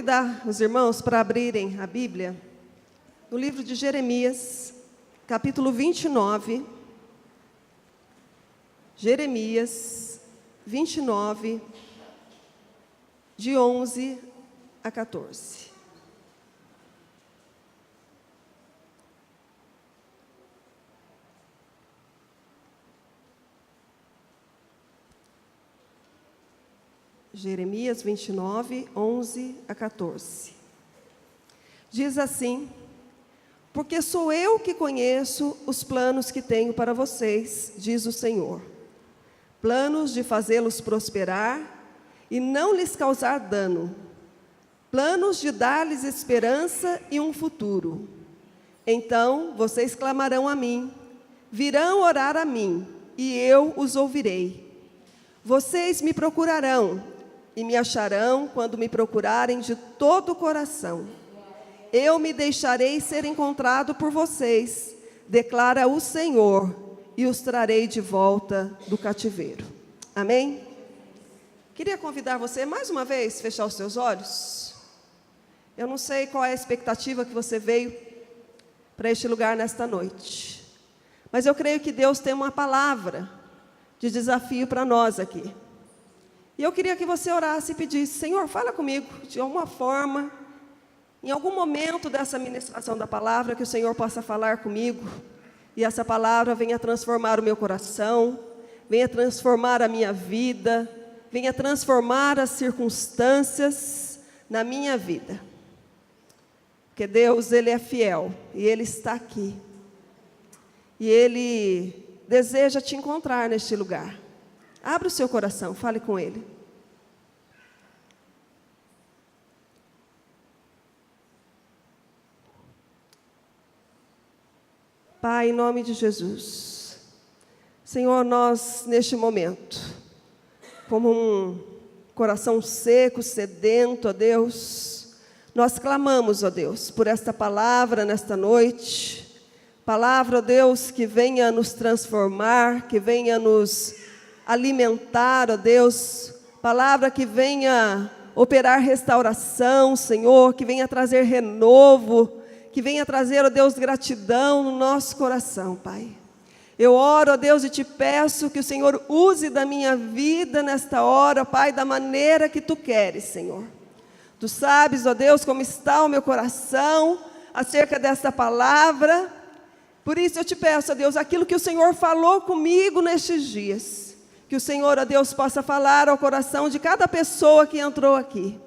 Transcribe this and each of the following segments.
convidar os irmãos para abrirem a Bíblia no livro de Jeremias, capítulo 29. Jeremias 29, de 11 a 14. Jeremias 29, 11 a 14. Diz assim: porque sou eu que conheço os planos que tenho para vocês, diz o Senhor. Planos de fazê-los prosperar e não lhes causar dano. Planos de dar-lhes esperança e um futuro. Então vocês clamarão a mim, virão orar a mim, e eu os ouvirei. Vocês me procurarão e me acharão quando me procurarem de todo o coração. Eu me deixarei ser encontrado por vocês, declara o Senhor, e os trarei de volta do cativeiro. Amém? Queria convidar você mais uma vez a fechar os seus olhos. Eu não sei qual é a expectativa que você veio para este lugar nesta noite, mas eu creio que Deus tem uma palavra de desafio para nós aqui. E eu queria que você orasse e pedisse: Senhor, fala comigo de alguma forma, em algum momento dessa ministração da palavra, que o Senhor possa falar comigo, e essa palavra venha transformar o meu coração, venha transformar a minha vida, venha transformar as circunstâncias na minha vida. Porque Deus, Ele é fiel, e Ele está aqui. E Ele deseja te encontrar neste lugar. Abra o seu coração, fale com Ele. Pai, em nome de Jesus, Senhor, nós neste momento, como um coração seco, sedento, ó Deus, nós clamamos, ó Deus, por esta palavra nesta noite, palavra, ó Deus, que venha nos transformar, que venha nos alimentar, ó Deus, palavra que venha operar restauração, Senhor, que venha trazer renovo, que venha trazer, ó Deus, gratidão no nosso coração, Pai. Eu oro, ó Deus, e te peço que o Senhor use da minha vida nesta hora, Pai, da maneira que Tu queres, Senhor. Tu sabes, ó Deus, como está o meu coração acerca desta palavra. Por isso eu te peço, ó Deus, aquilo que o Senhor falou comigo nestes dias, que o Senhor, ó Deus, possa falar ao coração de cada pessoa que entrou aqui,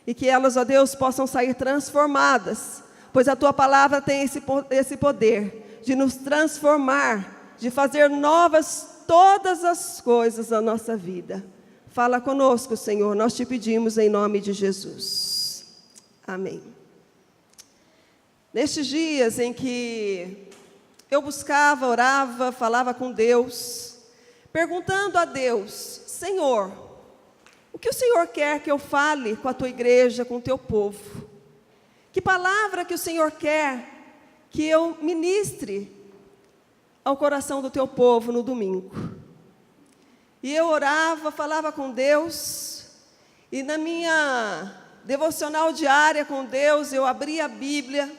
e que elas, ó Deus, possam sair transformadas, pois a Tua palavra tem esse poder de nos transformar, de fazer novas todas as coisas da nossa vida. Fala conosco, Senhor, nós te pedimos em nome de Jesus. Amém. Nestes dias em que eu buscava, orava, falava com Deus, perguntando a Deus: Senhor, o que o Senhor quer que eu fale com a Tua igreja, com o Teu povo? Que palavra que o Senhor quer que eu ministre ao coração do Teu povo no domingo? E eu orava, falava com Deus, e na minha devocional diária com Deus, eu abria a Bíblia,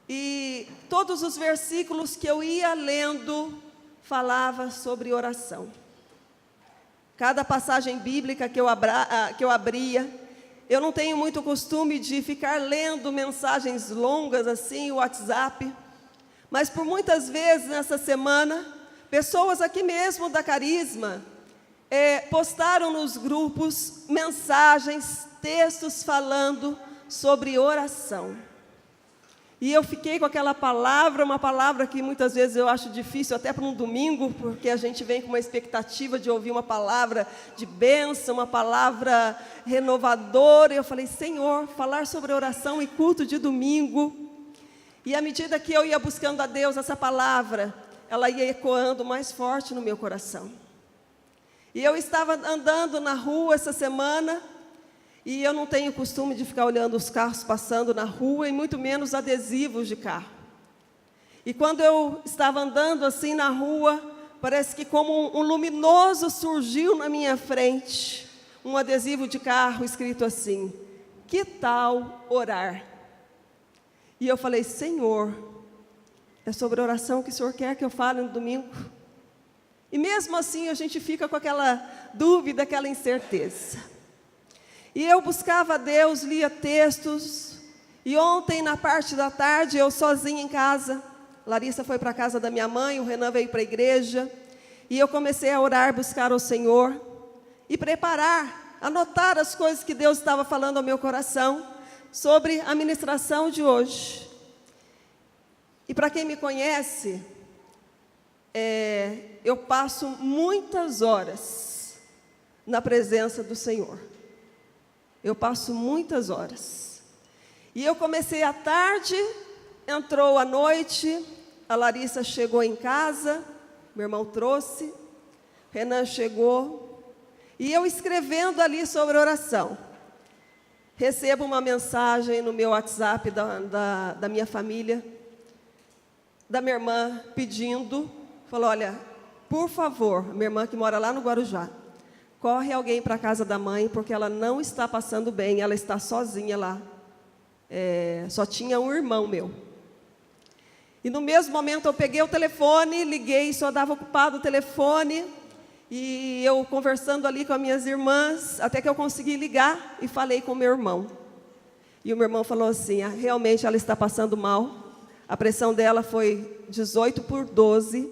e todos os versículos que eu ia lendo, falava sobre oração. Cada passagem bíblica que eu abria, eu não tenho muito costume de ficar lendo mensagens longas assim, o WhatsApp, mas por muitas vezes nessa semana, pessoas aqui mesmo da Carisma, postaram nos grupos mensagens, textos falando sobre oração. E eu fiquei com aquela palavra, uma palavra que muitas vezes eu acho difícil, até para um domingo, porque a gente vem com uma expectativa de ouvir uma palavra de bênção, uma palavra renovadora. E eu falei: Senhor, falar sobre oração e culto de domingo. E à medida que eu ia buscando a Deus, essa palavra, ela ia ecoando mais forte no meu coração. E eu estava andando na rua essa semana, e eu não tenho costume de ficar olhando os carros passando na rua, e muito menos adesivos de carro. E quando eu estava andando assim na rua, parece que como um luminoso surgiu na minha frente, um adesivo de carro escrito assim: que tal orar? E eu falei, Senhor, é sobre a oração que o Senhor quer que eu fale no domingo? E mesmo assim a gente fica com aquela dúvida, aquela incerteza. E eu buscava a Deus, lia textos, e ontem na parte da tarde, eu sozinha em casa, Larissa foi para a casa da minha mãe, o Renan veio para a igreja, e eu comecei a orar, buscar ao Senhor, e preparar, anotar as coisas que Deus estava falando ao meu coração, sobre a ministração de hoje. E para quem me conhece, eu passo muitas horas na presença do Senhor. Eu passo muitas horas. E eu comecei à tarde, entrou a noite, a Larissa chegou em casa, meu irmão trouxe, Renan chegou, e eu escrevendo ali sobre oração. Recebo uma mensagem no meu WhatsApp da minha família, da minha irmã pedindo, falou, olha, por favor, minha irmã que mora lá no Guarujá, corre alguém para a casa da mãe, porque ela não está passando bem, ela está sozinha lá. Só tinha um irmão meu. E no mesmo momento eu peguei o telefone, liguei, só dava ocupado o telefone, e eu conversando ali com as minhas irmãs, até que eu consegui ligar e falei com o meu irmão. E o meu irmão falou assim, realmente ela está passando mal, a pressão dela foi 18/12,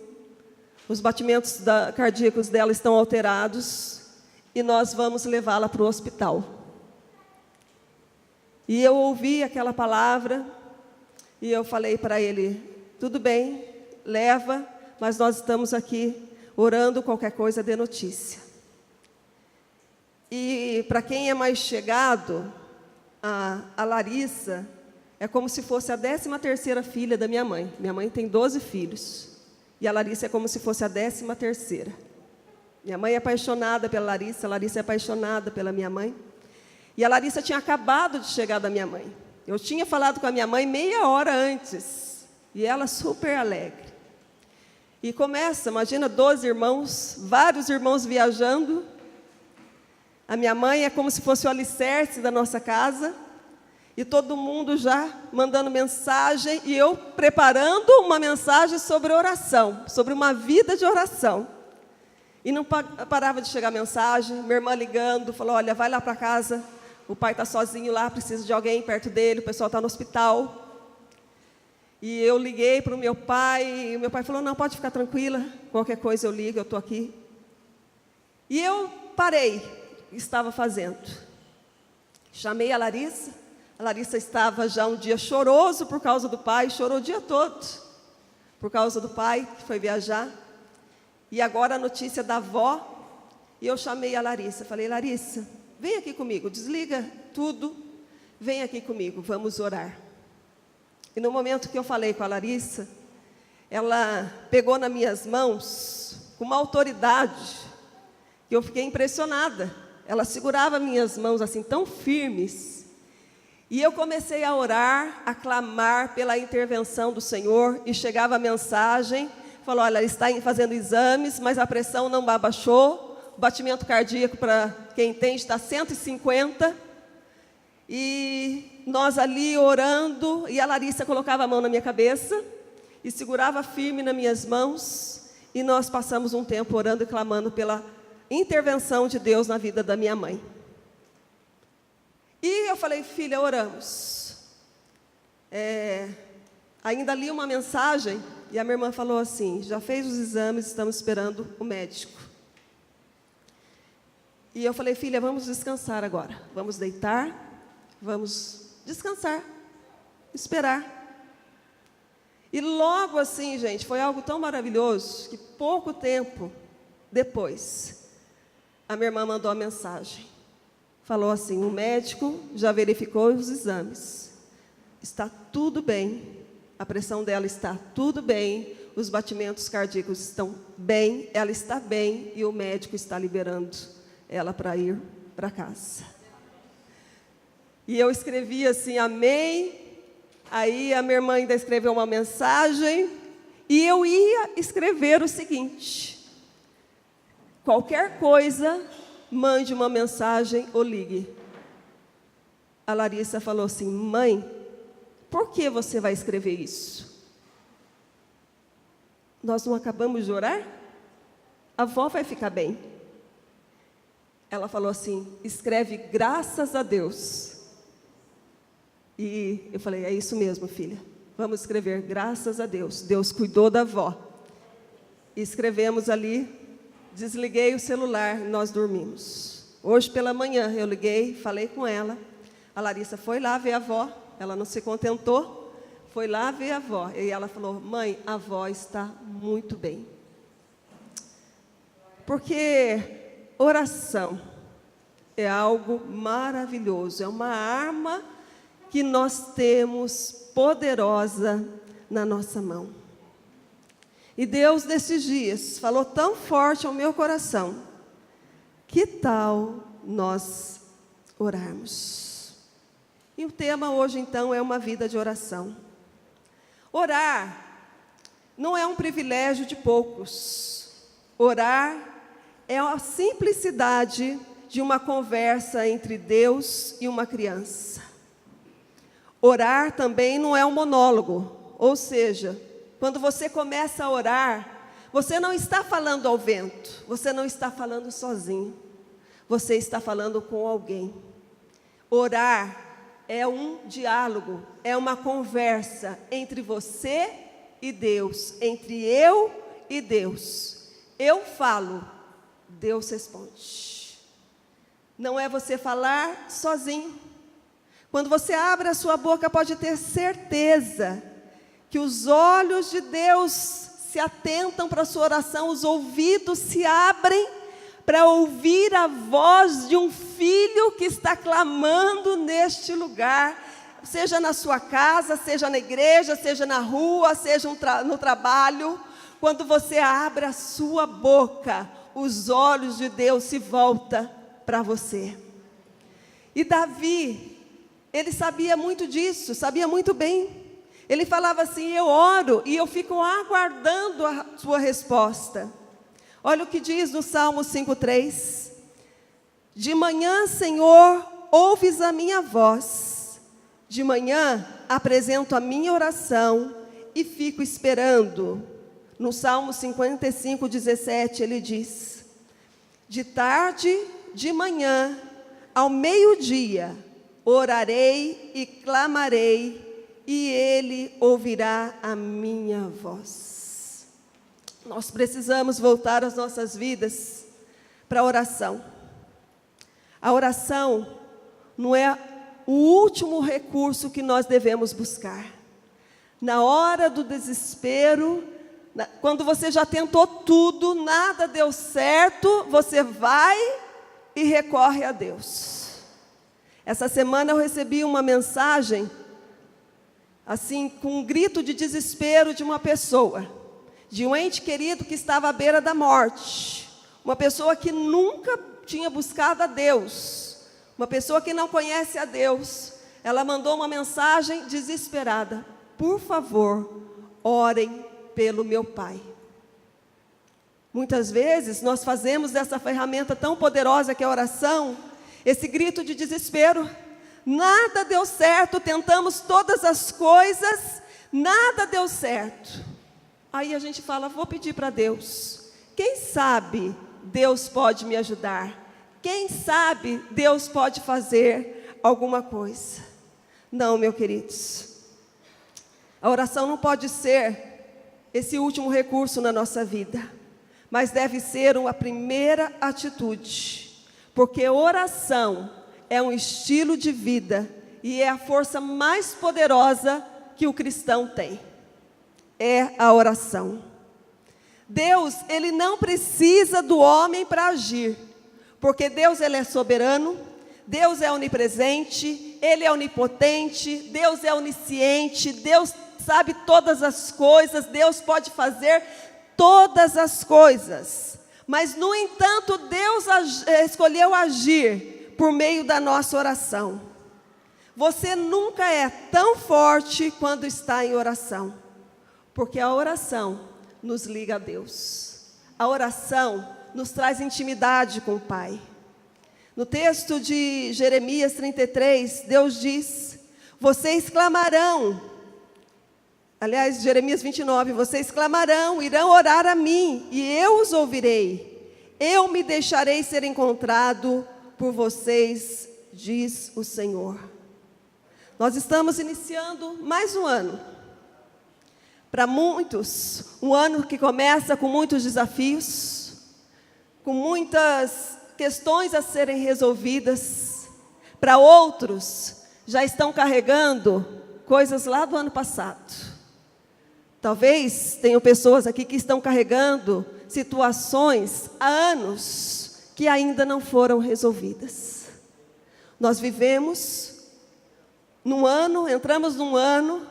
os batimentos cardíacos dela estão alterados, e nós vamos levá-la para o hospital. E eu ouvi aquela palavra, e eu falei para ele, tudo bem, leva, mas nós estamos aqui orando, qualquer coisa dê notícia. E para quem é mais chegado, a Larissa é como se fosse a 13ª filha da minha mãe. Minha mãe tem 12 filhos, e a Larissa é como se fosse a 13ª. Minha mãe é apaixonada pela Larissa, a Larissa é apaixonada pela minha mãe. E a Larissa tinha acabado de chegar da minha mãe. Eu tinha falado com a minha mãe meia hora antes, e ela super alegre. E começa, imagina 12 irmãos, vários irmãos viajando. A minha mãe é como se fosse o alicerce da nossa casa, e todo mundo já mandando mensagem, e eu preparando uma mensagem sobre oração, sobre uma vida de oração. E não parava de chegar mensagem, minha irmã ligando, falou, olha, vai lá para casa, o pai está sozinho lá, precisa de alguém perto dele, o pessoal está no hospital. E eu liguei para o meu pai, e o meu pai falou, não, pode ficar tranquila, qualquer coisa eu ligo, eu estou aqui. E eu parei, estava fazendo. Chamei a Larissa estava já um dia choroso por causa do pai, chorou o dia todo, por causa do pai, que foi viajar. E agora a notícia da avó, e eu chamei a Larissa, falei, Larissa, vem aqui comigo, desliga tudo, vem aqui comigo, vamos orar. E no momento que eu falei com a Larissa, ela pegou nas minhas mãos com uma autoridade, que eu fiquei impressionada. Ela segurava minhas mãos assim, tão firmes. E eu comecei a orar, a clamar pela intervenção do Senhor, e chegava a mensagem, falou, olha, ela está fazendo exames, mas a pressão não abaixou, o batimento cardíaco, para quem entende, está 150, e nós ali orando, e a Larissa colocava a mão na minha cabeça, e segurava firme nas minhas mãos, e nós passamos um tempo orando e clamando pela intervenção de Deus na vida da minha mãe. E eu falei, filha, oramos. Ainda li uma mensagem, e a minha irmã falou assim, já fez os exames, estamos esperando o médico. E eu falei, filha, vamos descansar agora, vamos deitar, vamos descansar, esperar. E logo assim, gente, foi algo tão maravilhoso, que pouco tempo depois, a minha irmã mandou a mensagem. Falou assim, o médico já verificou os exames, está tudo bem, a pressão dela está tudo bem, os batimentos cardíacos estão bem, ela está bem, e o médico está liberando ela para ir para casa. E eu escrevi assim, amém. Aí a minha irmã ainda escreveu uma mensagem, e eu ia escrever o seguinte, qualquer coisa, mande uma mensagem ou ligue. A Larissa falou assim: mãe, por que você vai escrever isso? Nós não acabamos de orar? A avó vai ficar bem. Ela falou assim: escreve graças a Deus. E eu falei: é isso mesmo, filha. Vamos escrever graças a Deus. Deus cuidou da avó. E escrevemos ali, desliguei o celular e nós dormimos. Hoje pela manhã eu liguei, falei com ela. A Larissa foi lá ver a avó, ela não se contentou, foi lá ver a avó. E ela falou: mãe, a avó está muito bem. Porque oração é algo maravilhoso, é uma arma que nós temos poderosa na nossa mão. E Deus, nesses dias, falou tão forte ao meu coração: que tal nós orarmos? E o tema hoje, então, é uma vida de oração. Orar não é um privilégio de poucos. Orar é a simplicidade de uma conversa entre Deus e uma criança. Orar também não é um monólogo, ou seja, quando você começa a orar, você não está falando ao vento, você não está falando sozinho, você está falando com alguém. Orar é um diálogo, é uma conversa entre você e Deus, entre eu e Deus. Eu falo, Deus responde. Não é você falar sozinho. Quando você abre a sua boca, pode ter certeza que os olhos de Deus se atentam para a sua oração, os ouvidos se abrem para ouvir a voz de um filho que está clamando neste lugar, seja na sua casa, seja na igreja, seja na rua, seja no trabalho. Quando você abre a sua boca, os olhos de Deus se voltam para você. E Davi, ele sabia muito disso, sabia muito bem. Ele falava assim: eu oro e eu fico aguardando a sua resposta. Olha o que diz no Salmo 5:3. De manhã, Senhor, ouves a minha voz. De manhã, apresento a minha oração e fico esperando. No Salmo 55:17, ele diz: de tarde, de manhã, ao meio-dia, orarei e clamarei, e Ele ouvirá a minha voz. Nós precisamos voltar as nossas vidas para a oração. A oração não é o último recurso que nós devemos buscar. Na hora do desespero, quando você já tentou tudo, nada deu certo, você vai e recorre a Deus. Essa semana eu recebi uma mensagem, assim, com um grito de desespero de uma pessoa, de um ente querido que estava à beira da morte, uma pessoa que nunca tinha buscado a Deus, uma pessoa que não conhece a Deus. Ela mandou uma mensagem desesperada: por favor, orem pelo meu pai. Muitas vezes nós fazemos dessa ferramenta tão poderosa que é a oração, esse grito de desespero. Nada deu certo, tentamos todas as coisas, nada deu certo. Aí a gente fala: vou pedir para Deus. Quem sabe Deus pode me ajudar? Quem sabe Deus pode fazer alguma coisa? Não, meus queridos. A oração não pode ser esse último recurso na nossa vida, mas deve ser uma primeira atitude, porque oração é um estilo de vida e é a força mais poderosa que o cristão tem. É a oração. Deus, Ele não precisa do homem para agir, porque Deus, Ele é soberano, Deus é onipresente, Ele é onipotente, Deus é onisciente, Deus sabe todas as coisas, Deus pode fazer todas as coisas. Mas, no entanto, Deus escolheu agir por meio da nossa oração. Você nunca é tão forte quando está em oração, porque a oração nos liga a Deus. A oração nos traz intimidade com o Pai. No texto de Jeremias 33, Deus diz: vocês clamarão, aliás, Jeremias 29, vocês clamarão, irão orar a mim, e eu os ouvirei. Eu me deixarei ser encontrado por vocês, diz o Senhor. Nós estamos iniciando mais um ano. Para muitos, um ano que começa com muitos desafios, com muitas questões a serem resolvidas. Para outros, já estão carregando coisas lá do ano passado. Talvez tenham pessoas aqui que estão carregando situações há anos que ainda não foram resolvidas. Nós vivemos num ano, entramos num ano,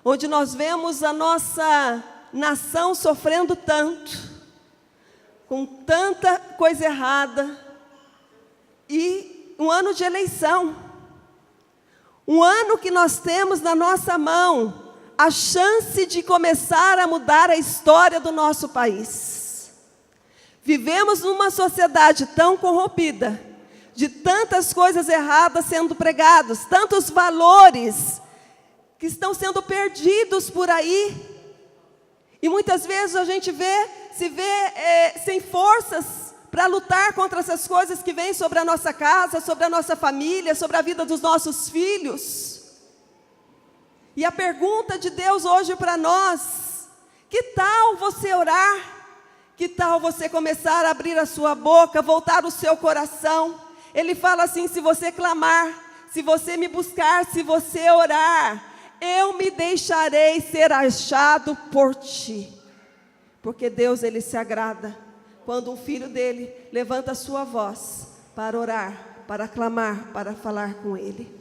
onde nós vemos a nossa nação sofrendo tanto, com tanta coisa errada, e um ano de eleição, um ano que nós temos na nossa mão a chance de começar a mudar a história do nosso país. Vivemos numa sociedade tão corrompida, de tantas coisas erradas sendo pregadas, tantos valores que estão sendo perdidos por aí, e muitas vezes a gente se vê sem forças para lutar contra essas coisas que vêm sobre a nossa casa, sobre a nossa família, sobre a vida dos nossos filhos. E a pergunta de Deus hoje para nós: que tal você orar? Que tal você começar a abrir a sua boca, voltar o seu coração? Ele fala assim: se você clamar, se você me buscar, se você orar, eu me deixarei ser achado por ti. Porque Deus, Ele se agrada quando um filho dele levanta a sua voz para orar, para clamar, para falar com Ele.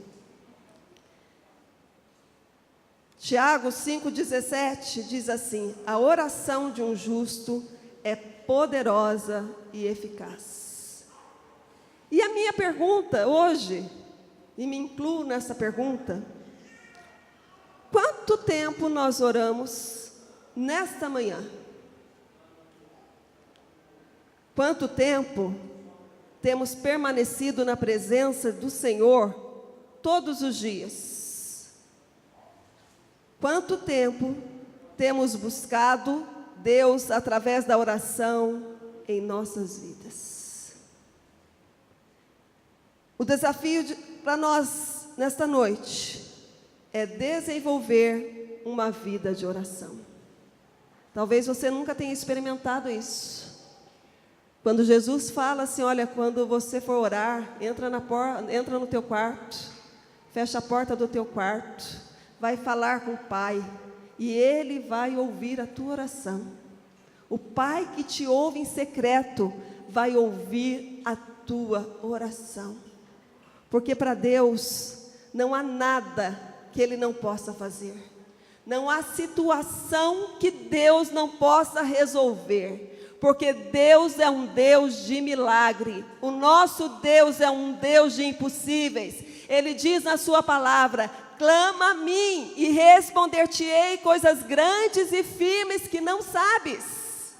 Tiago 5,17 diz assim: a oração de um justo é poderosa e eficaz. E a minha pergunta hoje, e me incluo nessa pergunta: quanto tempo nós oramos nesta manhã? Quanto tempo temos permanecido na presença do Senhor todos os dias? Quanto tempo temos buscado Deus através da oração em nossas vidas? O desafio para nós nesta noite é desenvolver uma vida de oração. Talvez você nunca tenha experimentado isso. Quando Jesus fala assim: olha, quando você for orar, entra no teu quarto, fecha a porta do teu quarto, vai falar com o Pai, e Ele vai ouvir a tua oração. O Pai que te ouve em secreto vai ouvir a tua oração. Porque para Deus não há nada que Ele não possa fazer. Não há situação que Deus não possa resolver. Porque Deus é um Deus de milagre. O nosso Deus é um Deus de impossíveis. Ele diz na sua palavra: clama a mim e responder-te-ei coisas grandes e firmes que não sabes.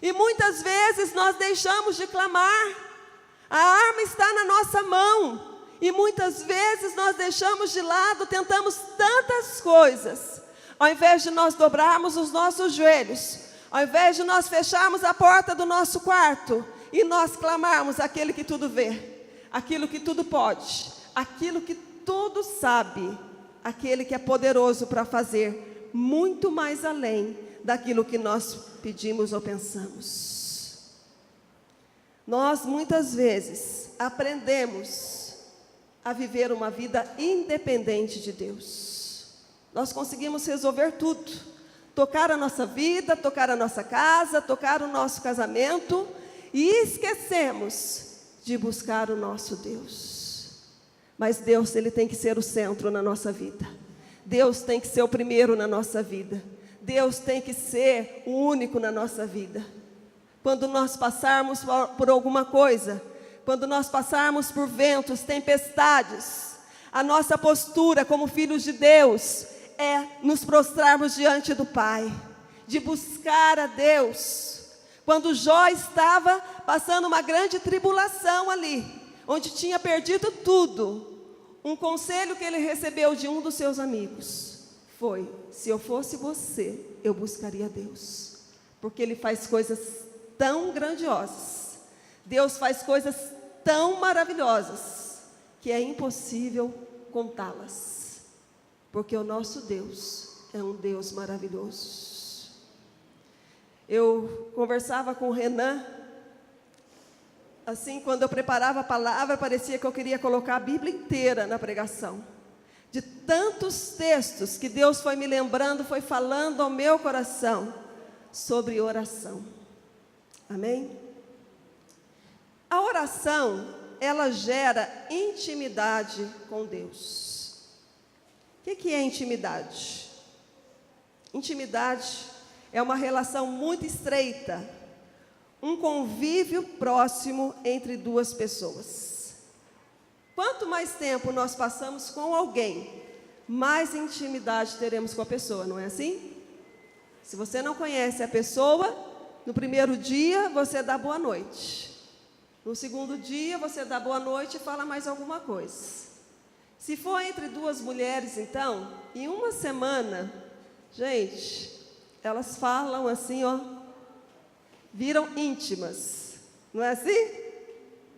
E muitas vezes nós deixamos de clamar. A arma está na nossa mão. E muitas vezes nós deixamos de lado, tentamos tantas coisas. Ao invés de nós dobrarmos os nossos joelhos, ao invés de nós fecharmos a porta do nosso quarto e nós clamarmos aquele que tudo vê, aquilo que tudo pode, aquilo que tudo sabe, aquele que é poderoso para fazer muito mais além daquilo que nós pedimos ou pensamos. Nós muitas vezes aprendemos a viver uma vida independente de Deus. Nós conseguimos resolver tudo. Tocar a nossa vida, tocar a nossa casa, tocar o nosso casamento, e esquecemos de buscar o nosso Deus. Mas Deus, Ele tem que ser o centro na nossa vida. Deus tem que ser o primeiro na nossa vida. Deus tem que ser o único na nossa vida. Quando nós passarmos por alguma coisa, quando nós passarmos por ventos, tempestades, a nossa postura como filhos de Deus é nos prostrarmos diante do Pai, de buscar a Deus. quando Jó estava passando uma grande tribulação ali, onde tinha perdido tudo, um conselho que ele recebeu de um dos seus amigos foi: se eu fosse você, eu buscaria Deus, porque Ele faz coisas tão grandiosas, Deus faz coisas tão maravilhosas, que é impossível contá-las, porque o nosso Deus é um Deus maravilhoso. Eu conversava com o Renan, assim, quando eu preparava a palavra, parecia que eu queria colocar a Bíblia inteira na pregação, de tantos textos que Deus foi me lembrando, foi falando ao meu coração sobre oração. Amém? A oração, ela gera intimidade com Deus. O que é intimidade? Intimidade é uma relação muito estreita, um convívio próximo entre duas pessoas. Quanto mais tempo nós passamos com alguém, mais intimidade teremos com a pessoa, não é assim? Se você não conhece a pessoa, no primeiro dia você dá boa noite. No segundo dia você dá boa noite e fala mais alguma coisa. Se for entre duas mulheres, então, em uma semana, gente, elas falam assim, ó, viram íntimas, não é assim?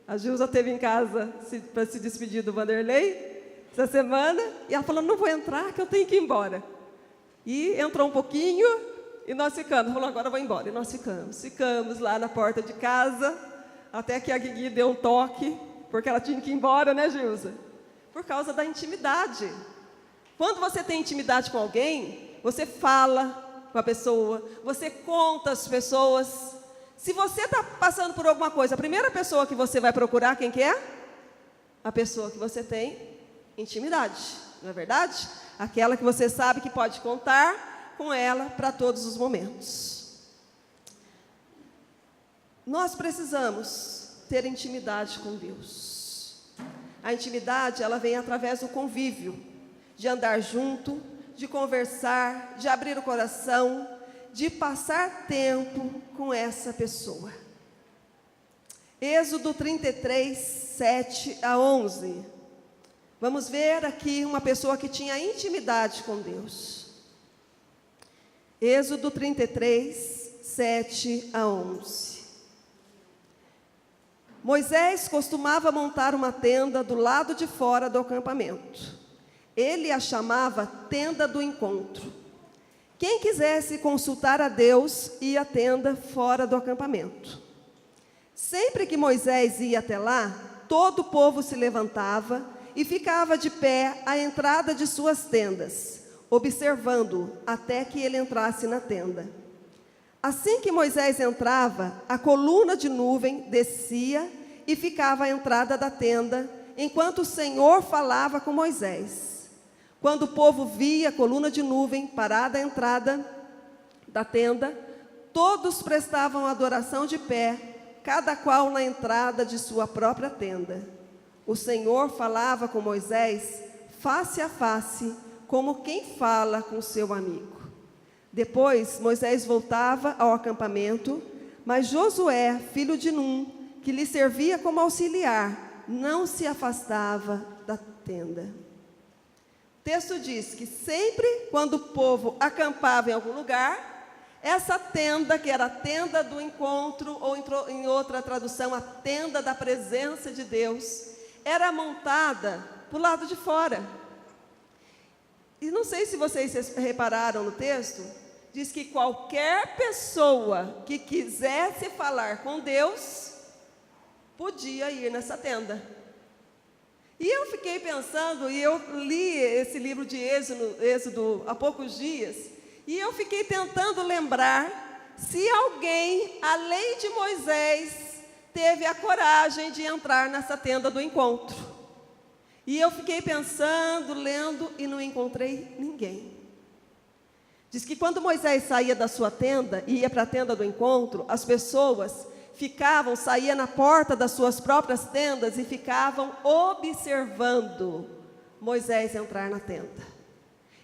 A Gilza esteve em casa para se despedir do Vanderlei essa semana, e ela falou: não vou entrar, que eu tenho que ir embora. E entrou um pouquinho, e nós ficamos. Falou: agora eu vou embora. E nós ficamos lá na porta de casa, até que a Guigui deu um toque, porque ela tinha que ir embora, né, Gilza? Por causa da intimidade. Quando você tem intimidade com alguém, você fala com a pessoa, você conta às pessoas. Se você está passando por alguma coisa, a primeira pessoa que você vai procurar, quem que é? A pessoa que você tem intimidade, não é verdade? Aquela que você sabe que pode contar com ela para todos os momentos. Nós precisamos ter intimidade com Deus. A intimidade, ela vem através do convívio, de andar junto, de conversar, de abrir o coração, de passar tempo com essa pessoa. Êxodo 33, 7 a 11. Vamos ver aqui uma pessoa que tinha intimidade com Deus. Êxodo 33, 7 a 11. Moisés costumava montar uma tenda do lado de fora do acampamento. Ele a chamava tenda do encontro. Quem quisesse consultar a Deus ia à tenda fora do acampamento. Sempre que Moisés ia até lá, todo o povo se levantava e ficava de pé à entrada de suas tendas, observando-o até que ele entrasse na tenda. Assim que Moisés entrava, a coluna de nuvem descia e ficava à entrada da tenda, enquanto o Senhor falava com Moisés. Quando o povo via a coluna de nuvem parada à entrada da tenda, todos prestavam adoração de pé, cada qual na entrada de sua própria tenda. O Senhor falava com Moisés face a face, como quem fala com seu amigo. Depois Moisés voltava ao acampamento, mas Josué, filho de Num, que lhe servia como auxiliar, não se afastava da tenda. O texto diz que sempre quando o povo acampava em algum lugar, essa tenda, que era a tenda do encontro, ou em outra tradução, a tenda da presença de Deus, era montada para o lado de fora. E não sei se vocês repararam no texto, diz que qualquer pessoa que quisesse falar com Deus, podia ir nessa tenda. E eu fiquei pensando, e eu li esse livro de Êxodo há poucos dias, e eu fiquei tentando lembrar se alguém, além de Moisés, teve a coragem de entrar nessa tenda do encontro. E eu fiquei pensando, lendo, e não encontrei ninguém. Diz que quando Moisés saía da sua tenda e ia para a tenda do encontro, as pessoas saíam na porta das suas próprias tendas e ficavam observando Moisés entrar na tenda.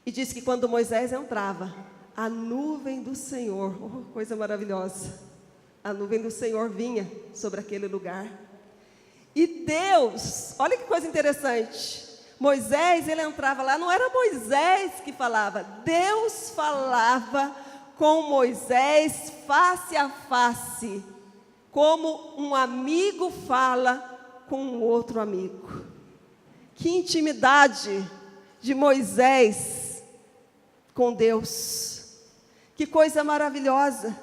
E diz que quando Moisés entrava, a nuvem do Senhor, oh, coisa maravilhosa, A nuvem do Senhor vinha sobre aquele lugar. E Deus, olha que coisa interessante. Moisés, ele entrava lá, não era Moisés que falava, Deus falava com Moisés face a face, como um amigo fala com um outro amigo. Que intimidade de Moisés com Deus. Que coisa maravilhosa.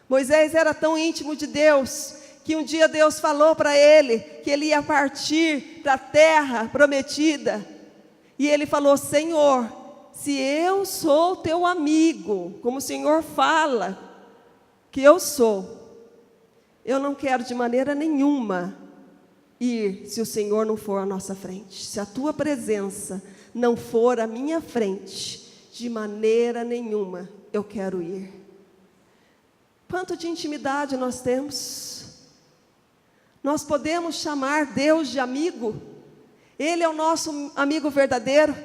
Moisés era tão íntimo de Deus, que um dia Deus falou para ele, que ele ia partir para a terra prometida. E ele falou, Senhor, se eu sou teu amigo, como o Senhor fala que eu sou, eu não quero de maneira nenhuma ir se o Senhor não for à nossa frente. Se a tua presença não for à minha frente, de maneira nenhuma eu quero ir. Quanto de intimidade nós temos? Nós podemos chamar Deus de amigo. Ele é o nosso amigo verdadeiro,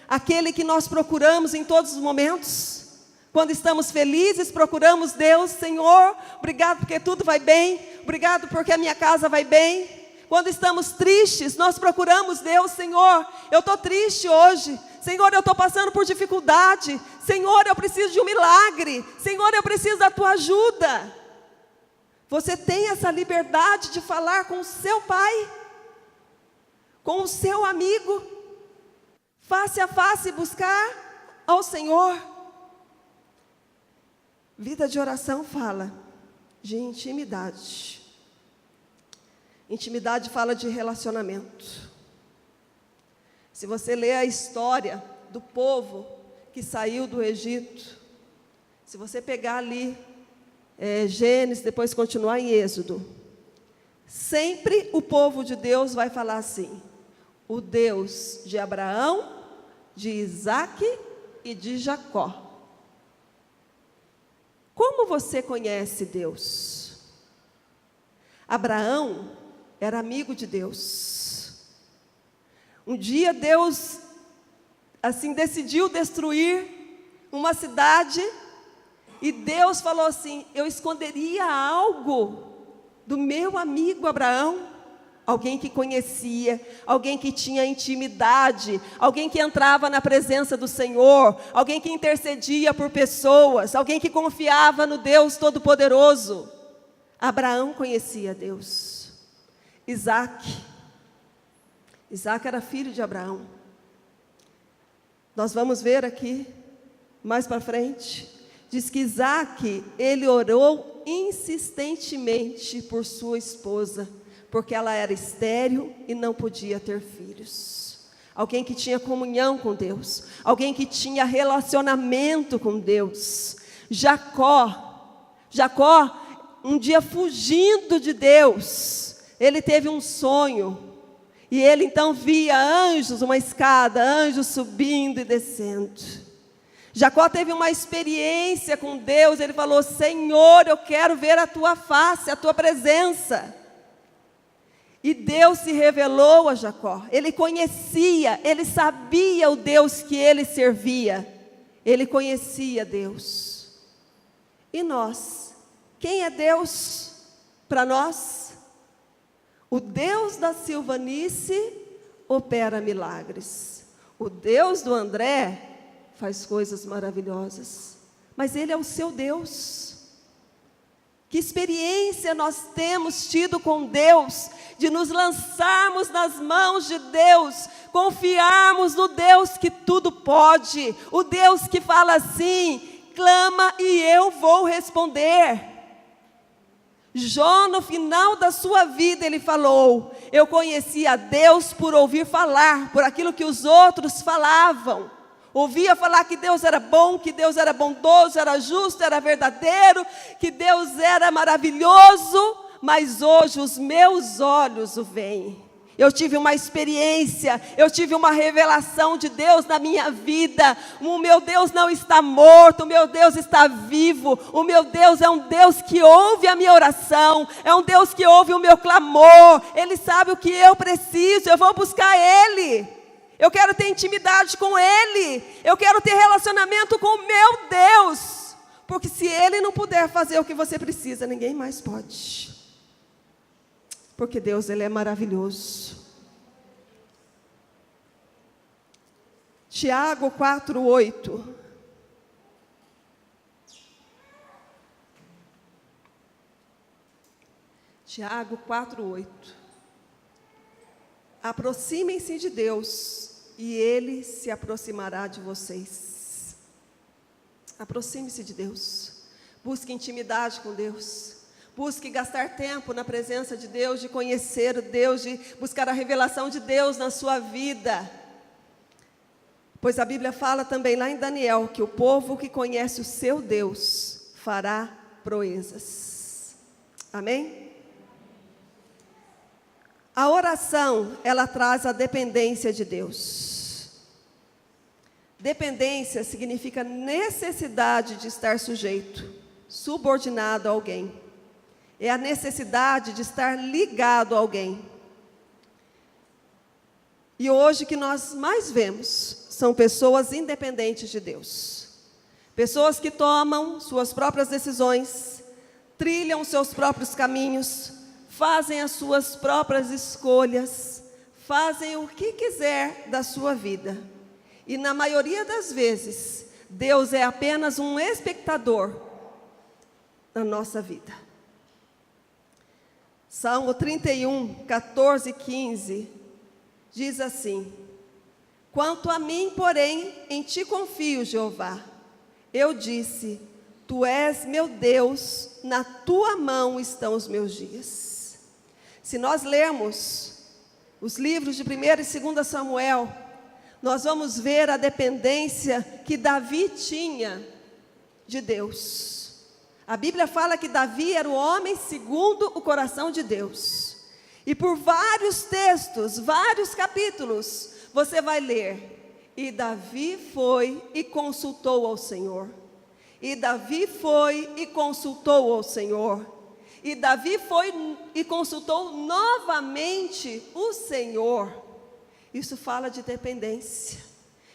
aquele que nós procuramos em todos os momentos. Quando estamos felizes, procuramos Deus, Senhor, obrigado porque tudo vai bem, obrigado porque a minha casa vai bem. Quando estamos tristes, nós procuramos Deus, Senhor, eu estou triste hoje, Senhor, eu estou passando por dificuldade, Senhor, eu preciso de um milagre, Senhor, eu preciso da tua ajuda. Você tem essa liberdade de falar com o seu pai, com o seu amigo, face a face, buscar ao Senhor. Vida de oração fala de intimidade. Intimidade fala de relacionamento. Se você ler a história do povo que saiu do Egito, se você pegar ali Gênesis, depois continuar em Êxodo, sempre o povo de Deus vai falar assim, o Deus de Abraão, de Isaac e de Jacó. Como você conhece Deus? Abraão era amigo de Deus. Um dia Deus, assim, decidiu destruir uma cidade. E Deus falou assim, eu esconderia algo do meu amigo Abraão. Alguém que conhecia, alguém que tinha intimidade, alguém que entrava na presença do Senhor, alguém que intercedia por pessoas, alguém que confiava no Deus Todo-Poderoso. Abraão conhecia Deus. Isaac era filho de Abraão. Nós vamos ver aqui, mais para frente, diz que Isaac, ele orou insistentemente por sua esposa, porque ela era estéril e não podia ter filhos. Alguém que tinha comunhão com Deus, alguém que tinha relacionamento com Deus. Jacó, um dia fugindo de Deus, ele teve um sonho, e ele então via anjos, uma escada, anjos subindo e descendo. Jacó teve uma experiência com Deus, ele falou, Senhor, eu quero ver a tua face, a tua presença. E Deus se revelou a Jacó, ele conhecia, ele sabia o Deus que ele servia, ele conhecia Deus. E nós, quem é Deus para nós? O Deus da Silvanice opera milagres, o Deus do André faz coisas maravilhosas, mas Ele é o seu Deus. Que experiência nós temos tido com Deus, de nos lançarmos nas mãos de Deus, confiarmos no Deus que tudo pode, o Deus que fala assim, clama e eu vou responder. Jó, no final da sua vida, ele falou, eu conheci a Deus por ouvir falar, por aquilo que os outros falavam. Ouvia falar que Deus era bom, que Deus era bondoso, era justo, era verdadeiro, que Deus era maravilhoso, mas hoje os meus olhos o veem. Eu tive uma experiência, eu tive uma revelação de Deus na minha vida. O meu Deus não está morto, o meu Deus está vivo. O meu Deus é um Deus que ouve a minha oração, é um Deus que ouve o meu clamor. Ele sabe o que eu preciso, eu vou buscar Ele. Eu quero ter intimidade com Ele, eu quero ter relacionamento com o meu Deus, Porque se Ele não puder fazer o que você precisa, ninguém mais pode. Porque Deus, Ele é maravilhoso. Tiago 4:8. Tiago 4:8. Aproximem-se de Deus e Ele se aproximará de vocês. Aproxime-se de Deus. Busque intimidade com Deus. Busque gastar tempo na presença de Deus, de conhecer Deus, de buscar a revelação de Deus na sua vida. Pois a Bíblia fala também lá em Daniel que o povo que conhece o seu Deus fará proezas. Amém? A oração, ela traz a dependência de Deus. Dependência significa necessidade de estar sujeito, subordinado a alguém. É a necessidade de estar ligado a alguém. E hoje o que nós mais vemos são pessoas independentes de Deus. Pessoas que tomam suas próprias decisões, trilham seus próprios caminhos, fazem as suas próprias escolhas, fazem o que quiser da sua vida. E na maioria das vezes, Deus é apenas um espectador na nossa vida. Salmo 31, 14 e 15, diz assim: quanto a mim, porém, em ti confio, Jeová. Eu disse, tu és meu Deus, na tua mão estão os meus dias. Se nós lermos os livros de 1 e 2 Samuel, nós vamos ver a dependência que Davi tinha de Deus. A Bíblia fala que Davi era o homem segundo o coração de Deus. E por vários textos, vários capítulos, você vai ler: e Davi foi e consultou ao Senhor. E Davi foi e consultou ao Senhor. E Davi foi e consultou novamente o Senhor. Isso fala de dependência,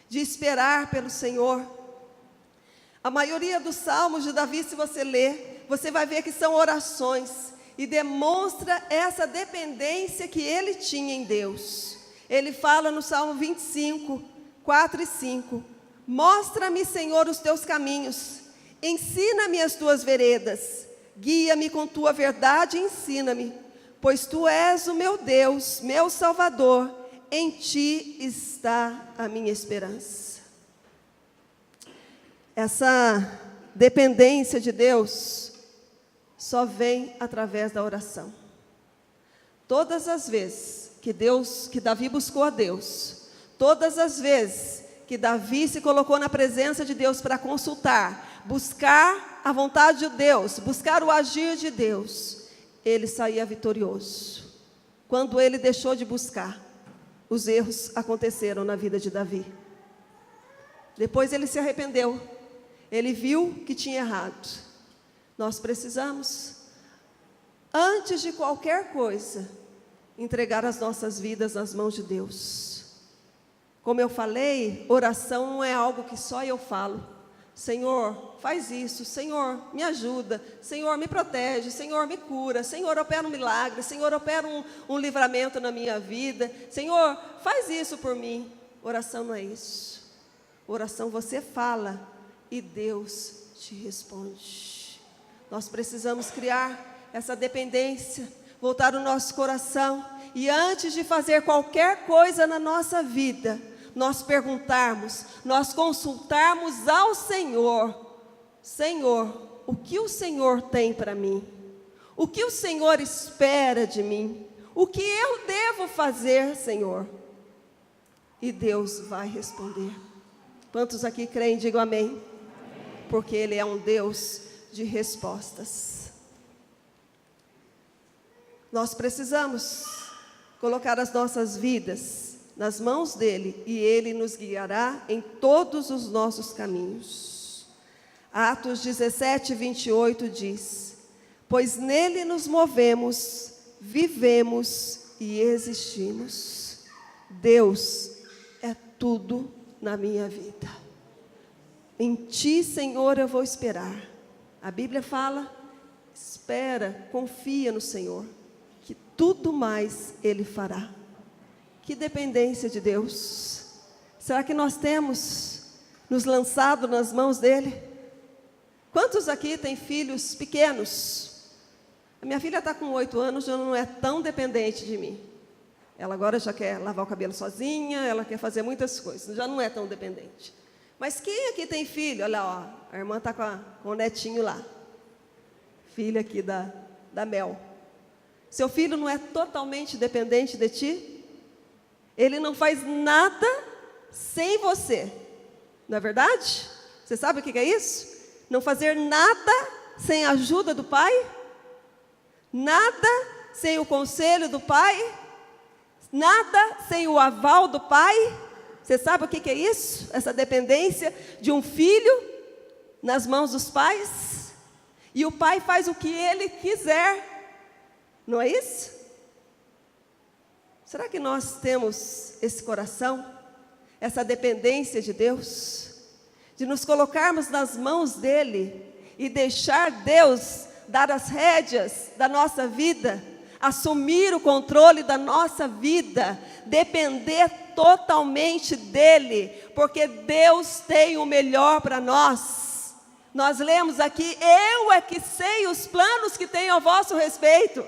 de esperar pelo Senhor. A maioria dos salmos de Davi, se você ler, você vai ver que são orações e demonstra essa dependência que ele tinha em Deus. Ele fala no Salmo 25, 4 e 5: mostra-me, Senhor, os teus caminhos, ensina-me as tuas veredas, guia-me com tua verdade e ensina-me, pois tu és o meu Deus, meu Salvador, em ti está a minha esperança. Essa dependência de Deus só vem através da oração. Todas as vezes que Davi buscou a Deus, todas as vezes que Davi se colocou na presença de Deus para consultar, buscar a vontade de Deus, buscar o agir de Deus, ele saía vitorioso. Quando ele deixou de buscar, os erros aconteceram na vida de Davi. Depois ele se arrependeu, ele viu que tinha errado. Nós precisamos, antes de qualquer coisa, entregar as nossas vidas nas mãos de Deus. Como eu falei, oração não é algo que só eu falo. Senhor, faz isso. Senhor, me ajuda. Senhor, me protege. Senhor, me cura. Senhor, opera um milagre. Senhor, opera um livramento na minha vida. Senhor, faz isso por mim. Oração não é isso. Oração você fala e Deus te responde. Nós precisamos criar essa dependência, voltar o nosso coração, e antes de fazer qualquer coisa na nossa vida, nós perguntarmos, nós consultarmos ao Senhor: Senhor, o que o Senhor tem para mim? O que o Senhor espera de mim? O que eu devo fazer, Senhor? E Deus vai responder. Quantos aqui creem, digam amém. Amém. Porque Ele é um Deus de respostas. Nós precisamos colocar as nossas vidas nas mãos dEle, e Ele nos guiará em todos os nossos caminhos. Atos 17, 28 diz: pois nele nos movemos, vivemos e existimos. Deus é tudo na minha vida. Em ti, Senhor, eu vou esperar. A Bíblia fala, espera, confia no Senhor, que tudo mais Ele fará. Que dependência de Deus. Será que nós temos nos lançado nas mãos dEle? Quantos aqui têm filhos pequenos? A minha filha está com 8 anos, já não é tão dependente de mim. Ela agora já quer lavar o cabelo sozinha, ela quer fazer muitas coisas, já não é tão dependente. Mas quem aqui tem filho? Olha, ó, a irmã está com o netinho lá. Filha aqui da Mel. Seu filho não é totalmente dependente de ti? Ele não faz nada sem você. Não é verdade? Você sabe o que é isso? Não fazer nada sem a ajuda do pai? Nada sem o conselho do pai? Nada sem o aval do pai? Você sabe o que é isso? Essa dependência de um filho nas mãos dos pais? E o pai faz o que ele quiser. Não é isso? Será que nós temos esse coração? Essa dependência de Deus? De nos colocarmos nas mãos dEle e deixar Deus dar as rédeas da nossa vida, assumir o controle da nossa vida, depender totalmente dEle, porque Deus tem o melhor para nós. Nós lemos aqui, eu é que sei os planos que tenho a vosso respeito.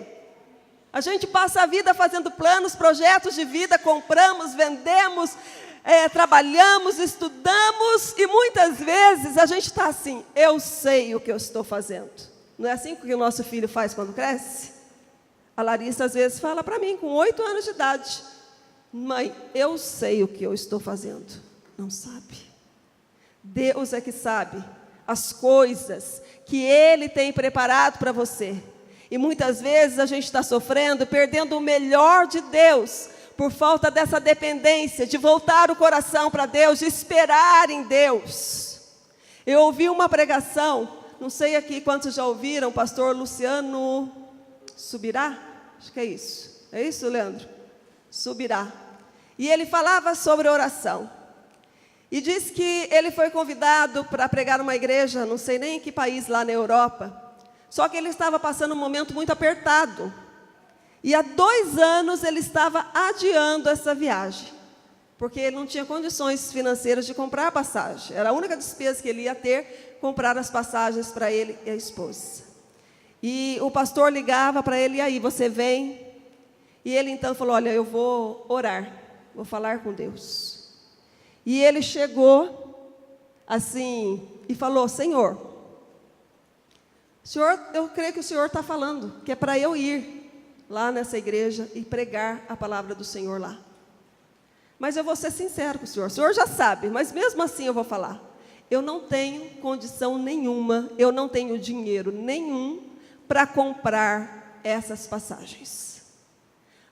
A gente passa a vida fazendo planos, projetos de vida, compramos, vendemos, trabalhamos, estudamos, e muitas vezes a gente está assim, eu sei o que eu estou fazendo. Não é assim que o nosso filho faz quando cresce? A Larissa às vezes fala para mim, com 8 anos de idade, mãe, eu sei o que eu estou fazendo. Não sabe. Deus é que sabe as coisas que Ele tem preparado para você. E muitas vezes a gente está sofrendo, perdendo o melhor de Deus, por falta dessa dependência, de voltar o coração para Deus, de esperar em Deus. Eu ouvi uma pregação, não sei aqui quantos já ouviram, o pastor Luciano Subirá, acho que é isso, Leandro? Subirá. E ele falava sobre oração. E diz que ele foi convidado para pregar numa igreja, não sei nem em que país lá na Europa, só que ele estava passando um momento muito apertado. E há 2 anos ele estava adiando essa viagem, porque ele não tinha condições financeiras de comprar a passagem. Era a única despesa que ele ia ter, comprar as passagens para ele e a esposa. E o pastor ligava para ele, e aí, você vem? E ele então falou, olha, eu vou orar, vou falar com Deus. E ele chegou assim e falou, Senhor, eu creio que o Senhor está falando, que é para eu ir lá nessa igreja e pregar a palavra do Senhor lá. Mas eu vou ser sincero com o Senhor já sabe, mas mesmo assim eu vou falar. Eu não tenho condição nenhuma, eu não tenho dinheiro nenhum para comprar essas passagens.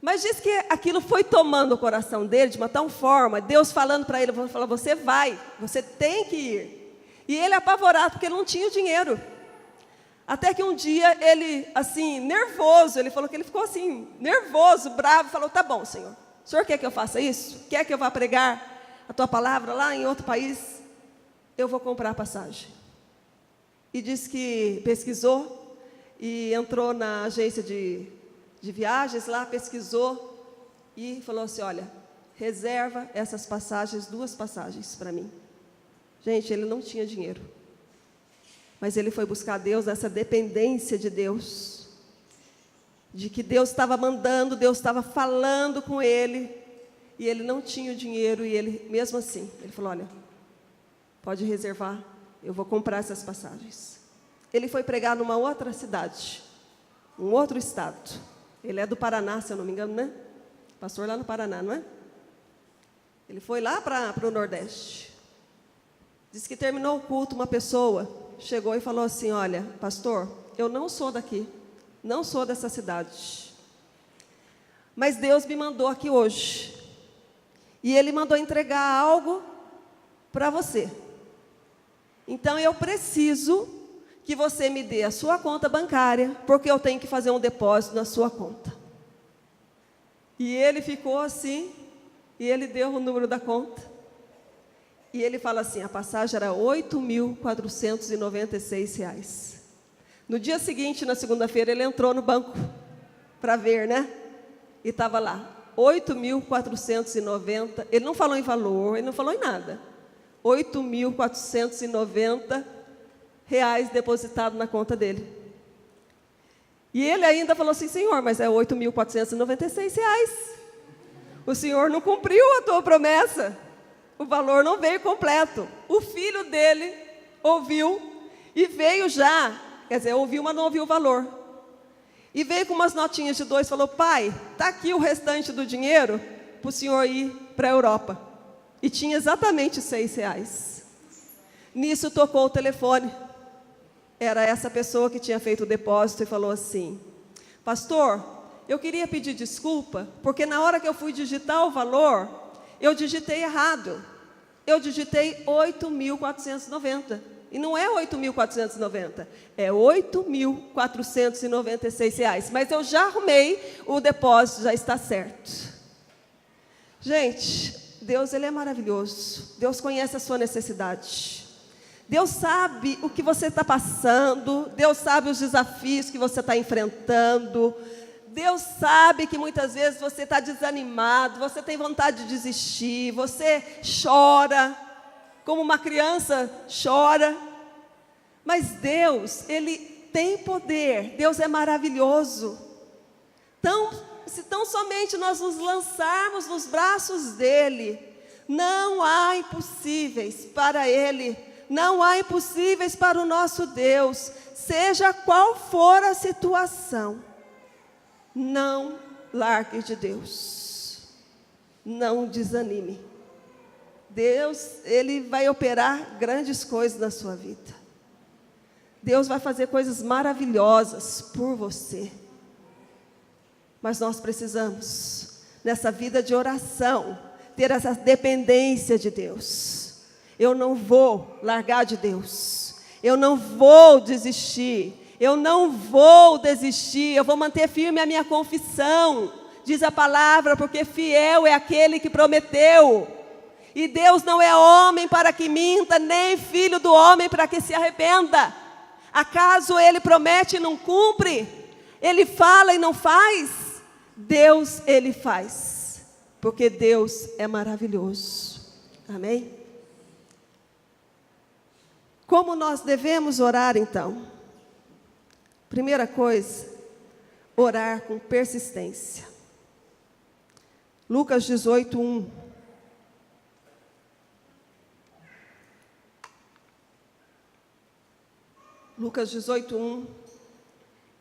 Mas diz que aquilo foi tomando o coração dele de uma tal forma, Deus falando para ele, falou, você vai, você tem que ir. E ele apavorado, porque ele não tinha o dinheiro. Até que um dia ele, assim, nervoso, ele falou que ele ficou assim, nervoso, bravo, falou, tá bom, Senhor, o Senhor quer que eu faça isso? Quer que eu vá pregar a tua palavra lá em outro país? Eu vou comprar a passagem. E disse que pesquisou e entrou na agência de viagens lá, pesquisou e falou assim, olha, reserva essas passagens, 2 passagens para mim. Gente, ele não tinha dinheiro. Mas ele foi buscar Deus nessa dependência de Deus, de que Deus estava mandando, Deus estava falando com ele, e ele não tinha o dinheiro, e ele, mesmo assim, ele falou, olha, pode reservar, eu vou comprar essas passagens. Ele foi pregar numa outra cidade, um outro estado. Ele é do Paraná, se eu não me engano, né? Pastor lá no Paraná, não é? Ele foi lá para o Nordeste. Diz que terminou o culto, uma pessoa chegou e falou assim, olha, pastor, eu não sou daqui, não sou dessa cidade, mas Deus me mandou aqui hoje, e Ele mandou entregar algo para você, então eu preciso que você me dê a sua conta bancária, porque eu tenho que fazer um depósito na sua conta. E ele ficou assim, e ele deu o número da conta, e ele fala assim, a passagem era R$ 8.496. No dia seguinte, na segunda-feira, ele entrou no banco para ver, né? E estava lá, 8.490, ele não falou em valor, ele não falou em nada. 8.490 reais depositados na conta dele. E ele ainda falou assim: Senhor, mas é 8.496 reais. O Senhor não cumpriu a tua promessa. O valor não veio completo. O filho dele ouviu e veio já. Quer dizer, ouviu, mas não ouviu o valor. E veio com umas notinhas de 2 e falou: pai, está aqui o restante do dinheiro para o senhor ir para a Europa. E tinha exatamente 6 reais. Nisso tocou o telefone. Era essa pessoa que tinha feito o depósito e falou assim: pastor, eu queria pedir desculpa, porque na hora que eu fui digitar o valor, eu digitei errado. Eu digitei 8.490. E não é 8.490, é 8.496 reais. Mas eu já arrumei, o depósito já está certo. Gente, Deus, Ele é maravilhoso. Deus conhece a sua necessidade. Deus sabe o que você está passando. Deus sabe os desafios que você está enfrentando. Deus sabe que muitas vezes você está desanimado, você tem vontade de desistir, você chora, como uma criança chora. Mas Deus, Ele tem poder. Deus é maravilhoso. Então, se tão somente nós nos lançarmos nos braços dEle, não há impossíveis para Ele. Não há impossíveis para o nosso Deus, seja qual for a situação. Não largue de Deus. Não desanime. Deus, Ele vai operar grandes coisas na sua vida. Deus vai fazer coisas maravilhosas por você. Mas nós precisamos, nessa vida de oração, ter essa dependência de Deus. Eu não vou largar de Deus. Eu não vou desistir. Eu não vou desistir. Eu vou manter firme a minha confissão. Diz a palavra, porque fiel é aquele que prometeu. E Deus não é homem para que minta, nem filho do homem para que se arrependa. Acaso Ele promete e não cumpre? Ele fala e não faz? Deus, Ele faz. Porque Deus é maravilhoso. Amém? Como nós devemos orar então? Primeira coisa, orar com persistência. Lucas 18:1. Lucas 18:1.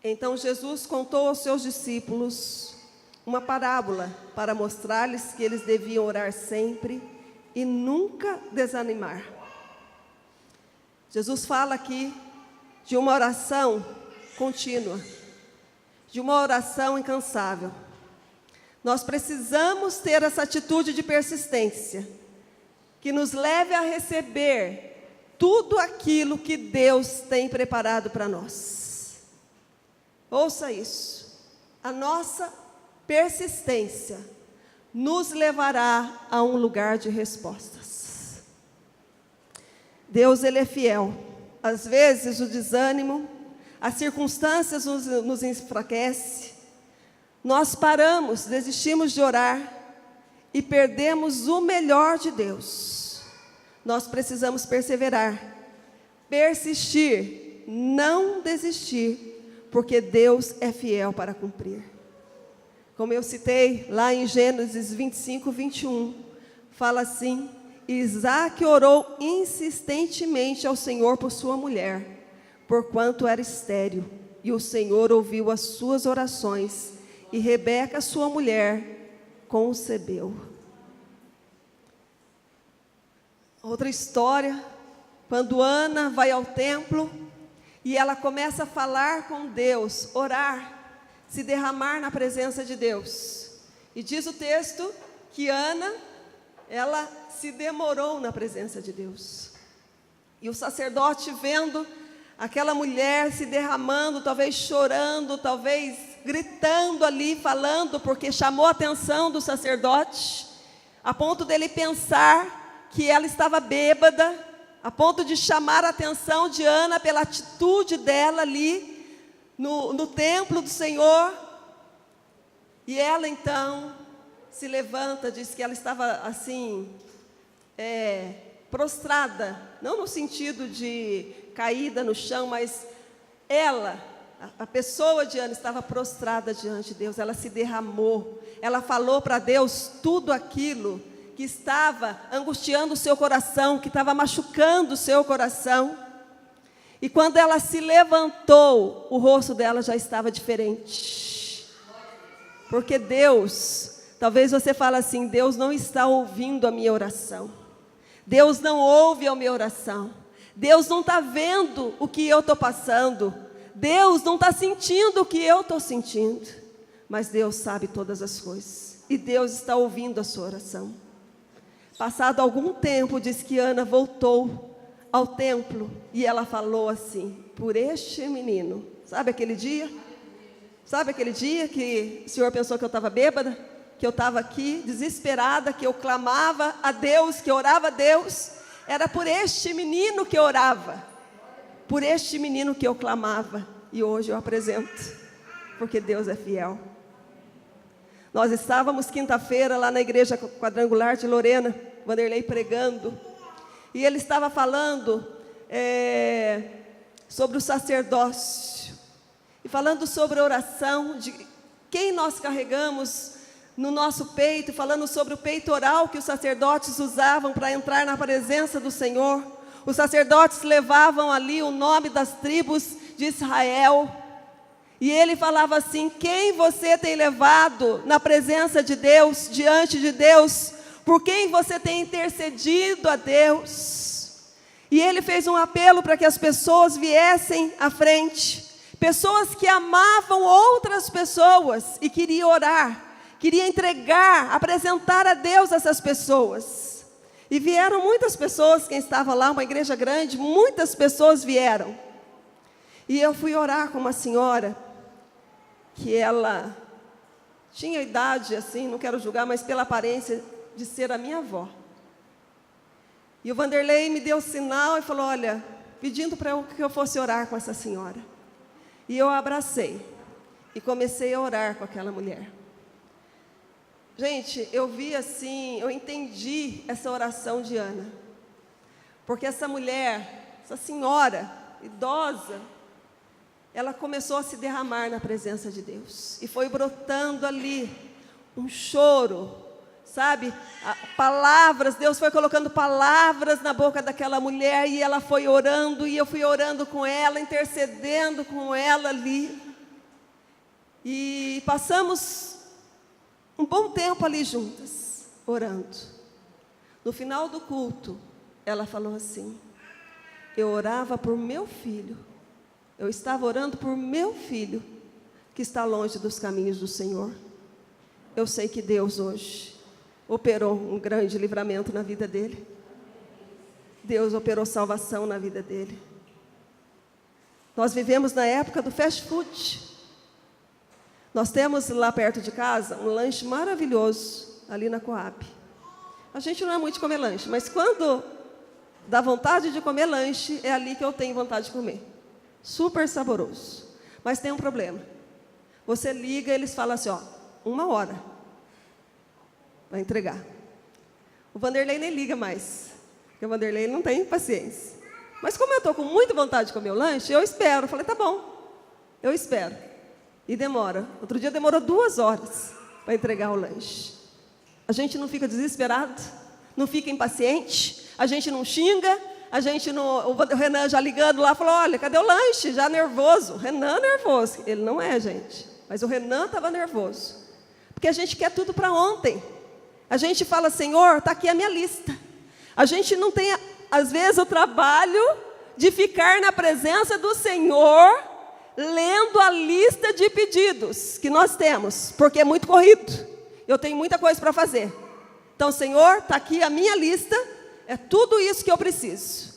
Então Jesus contou aos seus discípulos uma parábola para mostrar-lhes que eles deviam orar sempre e nunca desanimar. Jesus fala aqui de uma oração contínua, de uma oração incansável. Nós precisamos ter essa atitude de persistência, que nos leve a receber tudo aquilo que Deus tem preparado para nós. Ouça isso, a nossa persistência nos levará a um lugar de respostas. Deus, Ele é fiel. Às vezes o desânimo, as circunstâncias nos enfraquecem. Nós paramos, desistimos de orar e perdemos o melhor de Deus. Nós precisamos perseverar, persistir, não desistir, porque Deus é fiel para cumprir. Como eu citei lá em Gênesis 25:21, fala assim: Isaque orou insistentemente ao Senhor por sua mulher, porquanto era estéril, e o Senhor ouviu as suas orações, e Rebeca, sua mulher, concebeu. Outra história, quando Ana vai ao templo, e ela começa a falar com Deus, orar, se derramar na presença de Deus. E diz o texto que Ana, ela se demorou na presença de Deus. E o sacerdote, vendo aquela mulher se derramando, talvez chorando, talvez gritando ali, falando, porque chamou a atenção do sacerdote, a ponto dele pensar que ela estava bêbada, a ponto de chamar a atenção de Ana pela atitude dela ali, no templo do Senhor. E ela então se levanta, diz que ela estava assim, prostrada, não no sentido de caída no chão, mas ela, a pessoa de Ana, estava prostrada diante de Deus. Ela se derramou, ela falou para Deus tudo aquilo que estava angustiando o seu coração, que estava machucando o seu coração. E quando ela se levantou, o rosto dela já estava diferente. Porque Deus, talvez você fale assim, Deus não está ouvindo a minha oração. Deus não ouve a minha oração. Deus não está vendo o que eu estou passando. Deus não está sentindo o que eu estou sentindo. Mas Deus sabe todas as coisas. E Deus está ouvindo a sua oração. Passado algum tempo, diz que Ana voltou ao templo e ela falou assim, por este menino. Sabe aquele dia? Sabe aquele dia que o Senhor pensou que eu estava bêbada? Que eu estava aqui desesperada, que eu clamava a Deus, que eu orava a Deus? Era por este menino que eu orava. Por este menino que eu clamava. E hoje eu apresento, porque Deus é fiel. Nós estávamos quinta-feira lá na igreja quadrangular de Lorena, Vanderlei pregando, e ele estava falando sobre o sacerdócio, e falando sobre a oração, de quem nós carregamos no nosso peito, falando sobre o peitoral que os sacerdotes usavam para entrar na presença do Senhor. Os sacerdotes levavam ali o nome das tribos de Israel, e ele falava assim, quem você tem levado na presença de Deus, diante de Deus, por quem você tem intercedido a Deus? E ele fez um apelo para que as pessoas viessem à frente, pessoas que amavam outras pessoas e queriam orar, queriam entregar, apresentar a Deus essas pessoas. E vieram muitas pessoas, quem estava lá, uma igreja grande, muitas pessoas vieram. E eu fui orar com uma senhora, que ela tinha idade assim, não quero julgar, mas pela aparência de ser a minha avó. E o Vanderlei me deu sinal e falou, olha, pedindo para que eu fosse orar com essa senhora. E eu a abracei e comecei a orar com aquela mulher. Gente, eu vi assim, eu entendi essa oração de Ana. Porque essa mulher, essa senhora idosa, ela começou a se derramar na presença de Deus. E foi brotando ali um choro, sabe? Palavras, Deus foi colocando palavras na boca daquela mulher, e ela foi orando, e eu fui orando com ela, intercedendo com ela ali. E passamos um bom tempo ali juntas, orando. No final do culto, ela falou assim, eu orava por meu filho, eu estava orando por meu filho, que está longe dos caminhos do Senhor. Eu sei que Deus hoje operou um grande livramento na vida dele. Deus operou salvação na vida dele. Nós vivemos na época do fast food. Nós temos lá perto de casa um lanche maravilhoso, ali na Coab. A gente não é muito de comer lanche, mas quando dá vontade de comer lanche, é ali que eu tenho vontade de comer. Super saboroso. Mas tem um problema. Você liga, eles falam assim, ó, 1 hora para entregar. O Vanderlei nem liga mais, porque o Vanderlei não tem paciência. Mas como eu estou com muita vontade de comer o lanche, eu espero. Eu falei, tá bom, eu espero. E demora. Outro dia demorou 2 horas para entregar o lanche. A gente não fica desesperado, não fica impaciente, a gente não xinga, a gente não... O Renan já ligando lá, falou, olha, cadê o lanche? Já nervoso. Renan nervoso. Ele não é, gente. Mas o Renan estava nervoso. Porque a gente quer tudo para ontem. A gente fala, Senhor, está aqui a minha lista. A gente não tem, às vezes, o trabalho de ficar na presença do Senhor, lendo a lista de pedidos que nós temos, porque é muito corrido. Eu tenho muita coisa para fazer. Então, Senhor, está aqui a minha lista, é tudo isso que eu preciso.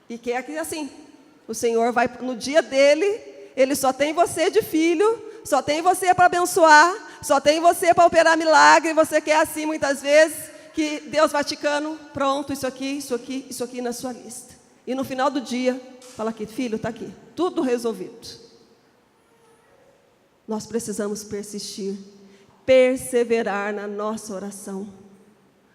E que é que assim, o Senhor vai, no dia dele, Ele só tem você de filho, só tem você para abençoar, só tem você para operar milagre. Você quer assim muitas vezes, que Deus vai ticando, pronto, isso aqui, isso aqui, isso aqui na sua lista. E no final do dia, fala aqui, filho, está aqui, tudo resolvido. nós precisamos persistir, perseverar na nossa oração.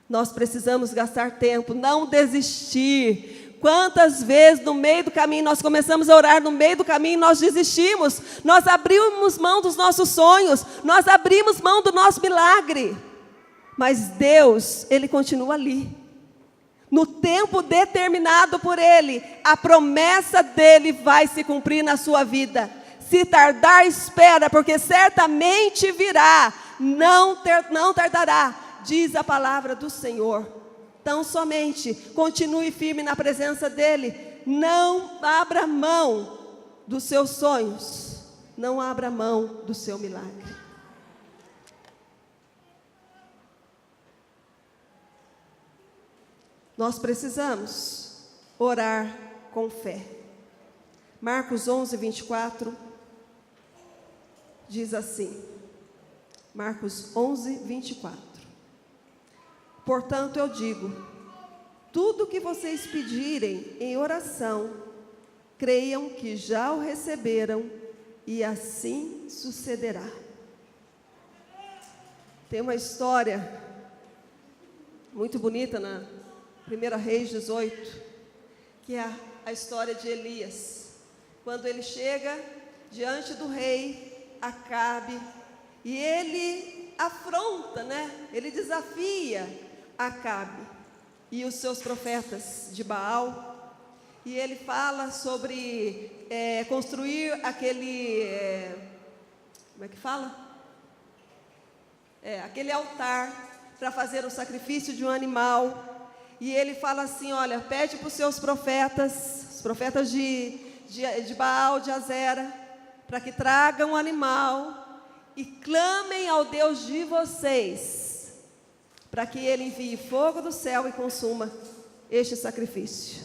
Nós precisamos gastar tempo, não desistir. Quantas vezes no meio do caminho nós começamos a orar, no meio do caminho nós desistimos, nós abrimos mão dos nossos sonhos, nós abrimos mão do nosso milagre. Mas Deus, Ele continua ali. No tempo determinado por Ele, a promessa dEle vai se cumprir na sua vida. Se tardar, espera, porque certamente virá, não tardará, diz a palavra do Senhor. Então somente continue firme na presença dEle, não abra mão dos seus sonhos, não abra mão do seu milagre. Nós precisamos orar com fé. Marcos 11, 24, diz assim, Marcos 11, 24. Portanto, eu digo, tudo que vocês pedirem em oração, creiam que já o receberam, e assim sucederá. Tem uma história muito bonita na 1 Reis 18, que é a história de Elias. Quando ele chega diante do rei Acabe, e ele afronta, ele desafia Acabe e os seus profetas de Baal, e ele fala sobre construir aquele, como é que fala? Aquele altar para fazer o sacrifício de um animal. E ele fala assim, olha, pede para os seus profetas, os profetas de Baal, de Azera, para que tragam um animal e clamem ao Deus de vocês, para que Ele envie fogo do céu e consuma este sacrifício.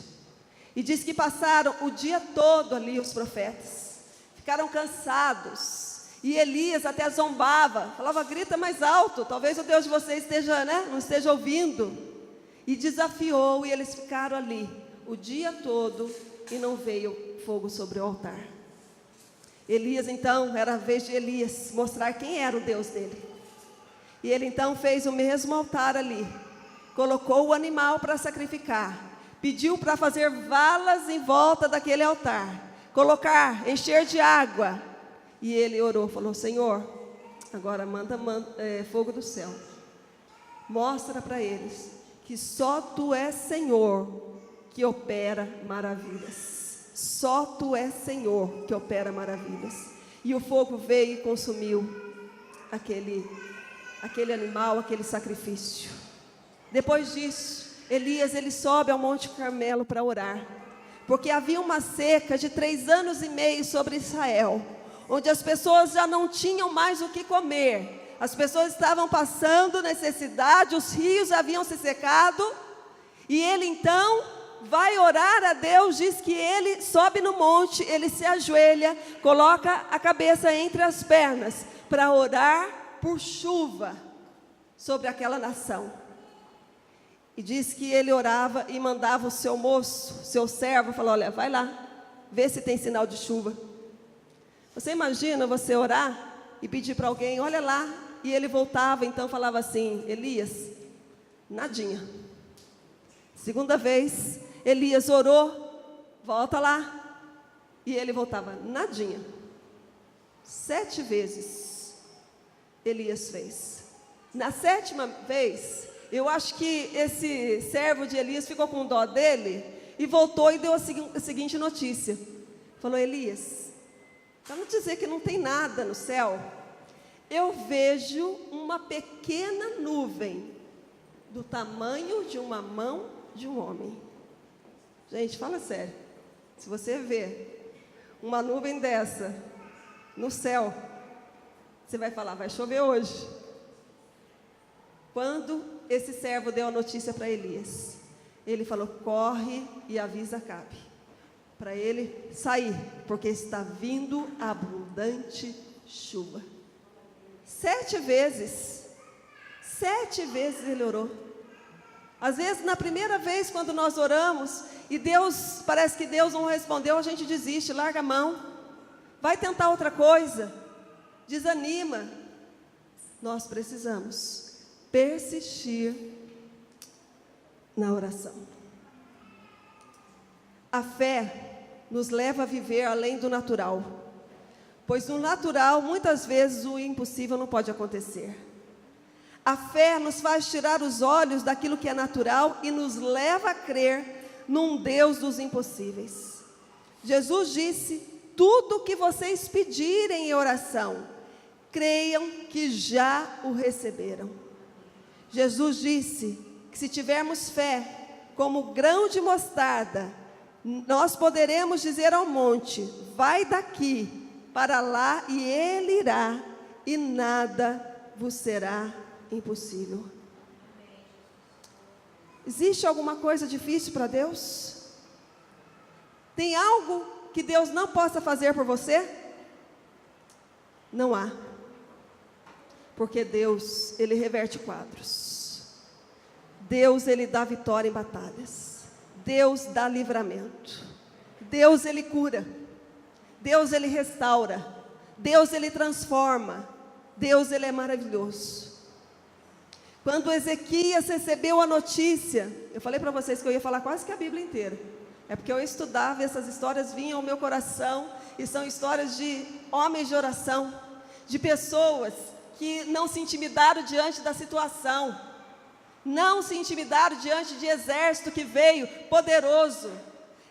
E diz que passaram o dia todo ali os profetas, ficaram cansados, e Elias até zombava, falava, grita mais alto, talvez o Deus de vocês não esteja ouvindo. E desafiou, e eles ficaram ali o dia todo, e não veio fogo sobre o altar. Elias então, era a vez de Elias mostrar quem era o Deus dele. E ele então fez o mesmo altar ali, colocou o animal para sacrificar, pediu para fazer valas em volta daquele altar, encher de água. E ele orou, falou, Senhor, agora manda fogo do céu, mostra para eles que só Tu és Senhor que opera maravilhas. Só Tu és Senhor que opera maravilhas. E o fogo veio e consumiu aquele animal, aquele sacrifício. Depois disso, Elias ele sobe ao Monte Carmelo para orar, porque havia uma seca de 3 anos e meio sobre Israel, onde as pessoas já não tinham mais o que comer. As pessoas estavam passando necessidade, os rios haviam se secado, e ele então vai orar a Deus. Diz que ele sobe no monte, ele se ajoelha, coloca a cabeça entre as pernas, para orar por chuva sobre aquela nação. E diz que ele orava e mandava o seu moço, seu servo, falou, olha, vai lá, vê se tem sinal de chuva. Você imagina você orar e pedir para alguém, olha lá, e ele voltava, então falava assim, Elias, nadinha. Segunda vez, Elias orou, volta lá, e ele voltava, nadinha. 7 vezes, Elias fez. Na 7ª vez, eu acho que esse servo de Elias ficou com dó dele, e voltou e deu a seguinte notícia. Falou, Elias, para não dizer que não tem nada no céu, eu vejo uma pequena nuvem, do tamanho de uma mão de um homem. Gente, fala sério, se você vê uma nuvem dessa no céu, você vai falar, vai chover hoje. Quando esse servo deu a notícia para Elias, ele falou, corre e avisa Acabe, para ele sair, porque está vindo abundante chuva. 7 vezes ele orou. Às vezes, na primeira vez, quando nós oramos, e parece que Deus não respondeu, a gente desiste, larga a mão, vai tentar outra coisa. desanima. Nós precisamos persistir na oração. A fé nos leva a viver além do natural, pois no natural, muitas vezes, o impossível não pode acontecer. A fé nos faz tirar os olhos daquilo que é natural e nos leva a crer num Deus dos impossíveis. Jesus disse: tudo o que vocês pedirem em oração, creiam que já o receberam. Jesus disse que se tivermos fé como grão de mostarda, nós poderemos dizer ao monte: vai daqui para lá, e ele irá, e nada vos será impossível. Existe alguma coisa difícil para Deus? Tem algo que Deus não possa fazer por você? Não há. Porque Deus, Ele reverte quadros. Deus, Ele dá vitória em batalhas. Deus dá livramento. Deus, Ele cura. Deus, Ele restaura. Deus, Ele transforma. Deus, Ele é maravilhoso. Quando Ezequias recebeu a notícia, eu falei para vocês que eu ia falar quase que a Bíblia inteira. É porque eu estudava, essas histórias vinham ao meu coração, e são histórias de homens de oração, de pessoas que não se intimidaram diante da situação, não se intimidaram diante de exército que veio poderoso.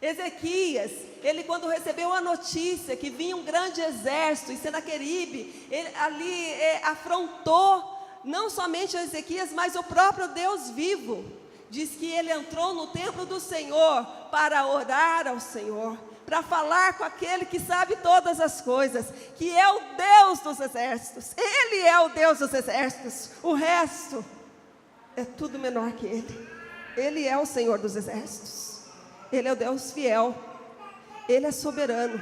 Ezequias, ele quando recebeu a notícia que vinha um grande exército, e Senaqueribe, ele ali afrontou não somente a Ezequias, mas o próprio Deus vivo. Diz que ele entrou no templo do Senhor para orar ao Senhor, para falar com aquele que sabe todas as coisas, que é o Deus dos exércitos. Ele é o Deus dos exércitos, o resto é tudo menor que ele. Ele é o Senhor dos exércitos, Ele é o Deus fiel, Ele é soberano.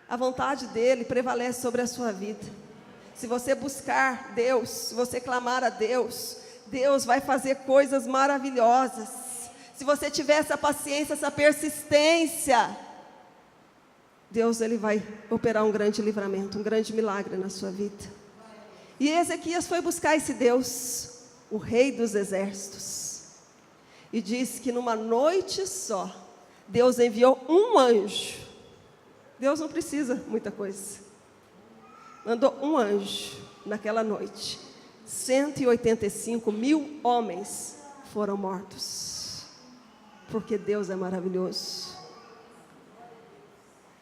A vontade dEle prevalece sobre a sua vida. Se você buscar Deus, se você clamar a Deus, Deus vai fazer coisas maravilhosas. Se você tiver essa paciência, essa persistência, Deus, Ele vai operar um grande livramento, um grande milagre na sua vida. E Ezequias foi buscar esse Deus, o Rei dos exércitos, e disse que numa noite só, Deus enviou um anjo. Deus não precisa muita coisa. Mandou um anjo naquela noite. 185 mil homens foram mortos, porque Deus é maravilhoso.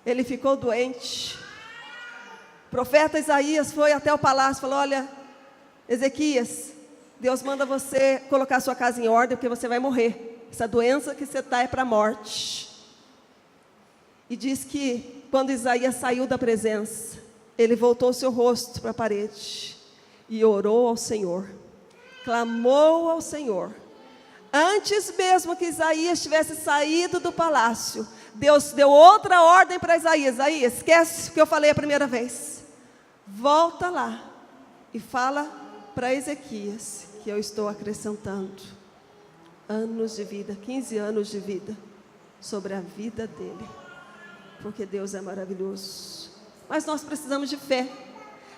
Ele ficou doente. O profeta Isaías foi até o palácio e falou: olha, Ezequias, Deus manda você colocar sua casa em ordem, porque você vai morrer. Essa doença que você está é para a morte. E diz que quando Isaías saiu da presença, ele voltou o seu rosto para a parede e orou ao Senhor, clamou ao Senhor. Antes mesmo que Isaías tivesse saído do palácio, Deus deu outra ordem para Isaías: Isaías, esquece o que eu falei a primeira vez, volta lá e fala para Ezequias que eu estou acrescentando anos de vida, 15 anos de vida, sobre a vida dele, porque Deus é maravilhoso. Mas nós precisamos de fé.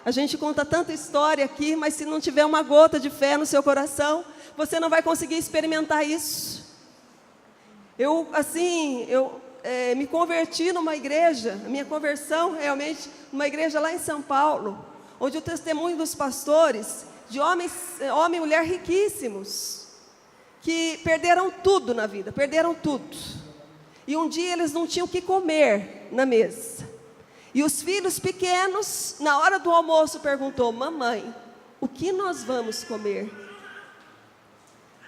A gente conta tanta história aqui, mas se não tiver uma gota de fé no seu coração, você não vai conseguir experimentar isso. Eu me converti numa igreja, a minha conversão realmente, numa igreja lá em São Paulo, onde o testemunho dos pastores, de homem e mulher riquíssimos, que perderam tudo na vida, perderam tudo. E um dia eles não tinham o que comer na mesa. E os filhos pequenos, na hora do almoço, perguntou: mamãe, o que nós vamos comer?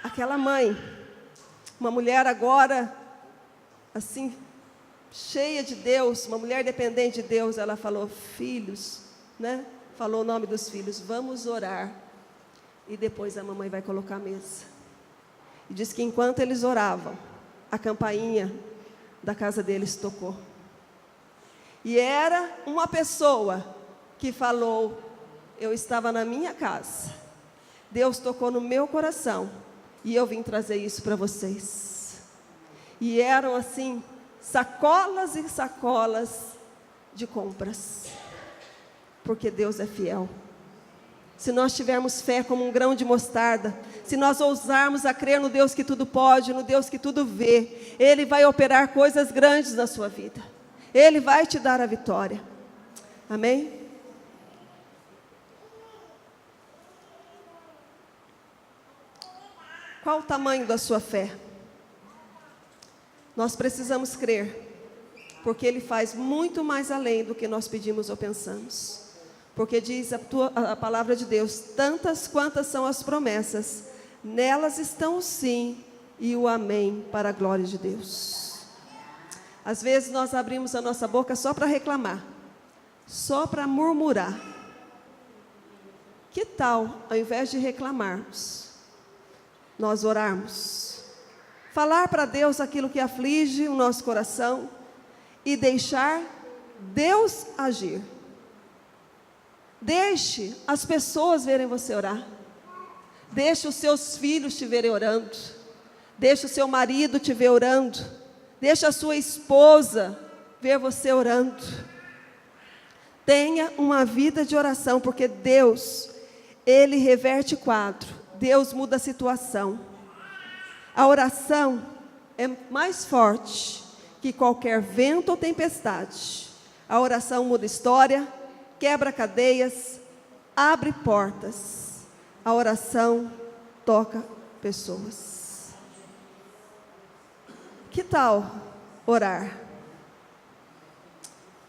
Aquela mãe, uma mulher agora, assim, cheia de Deus, uma mulher dependente de Deus, ela falou: filhos, né? Falou o nome dos filhos: vamos orar, e depois a mamãe vai colocar a mesa. E diz que enquanto eles oravam, a campainha da casa deles tocou. E era uma pessoa que falou: eu estava na minha casa, Deus tocou no meu coração, e eu vim trazer isso para vocês. E eram assim, sacolas e sacolas de compras, porque Deus é fiel. Se nós tivermos fé como um grão de mostarda, se nós ousarmos a crer no Deus que tudo pode, no Deus que tudo vê, Ele vai operar coisas grandes na sua vida. Ele vai te dar a vitória. Amém? Qual o tamanho da sua fé? Nós precisamos crer, porque Ele faz muito mais além do que nós pedimos ou pensamos. Porque diz a palavra de Deus, tantas quantas são as promessas, nelas estão o sim e o amém para a glória de Deus. Às vezes nós abrimos a nossa boca só para reclamar, só para murmurar. Que tal, ao invés de reclamarmos, nós orarmos? Falar para Deus aquilo que aflige o nosso coração e deixar Deus agir. Deixe as pessoas verem você orar. Deixe os seus filhos te verem orando. Deixe o seu marido te ver orando. Deixe a sua esposa ver você orando. Tenha uma vida de oração, porque Deus, Ele reverte quadro. Deus muda a situação. A oração é mais forte que qualquer vento ou tempestade. A oração muda história, quebra cadeias, abre portas. A oração toca pessoas. Que tal orar?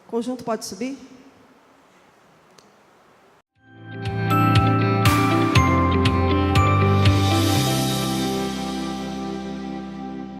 O conjunto pode subir?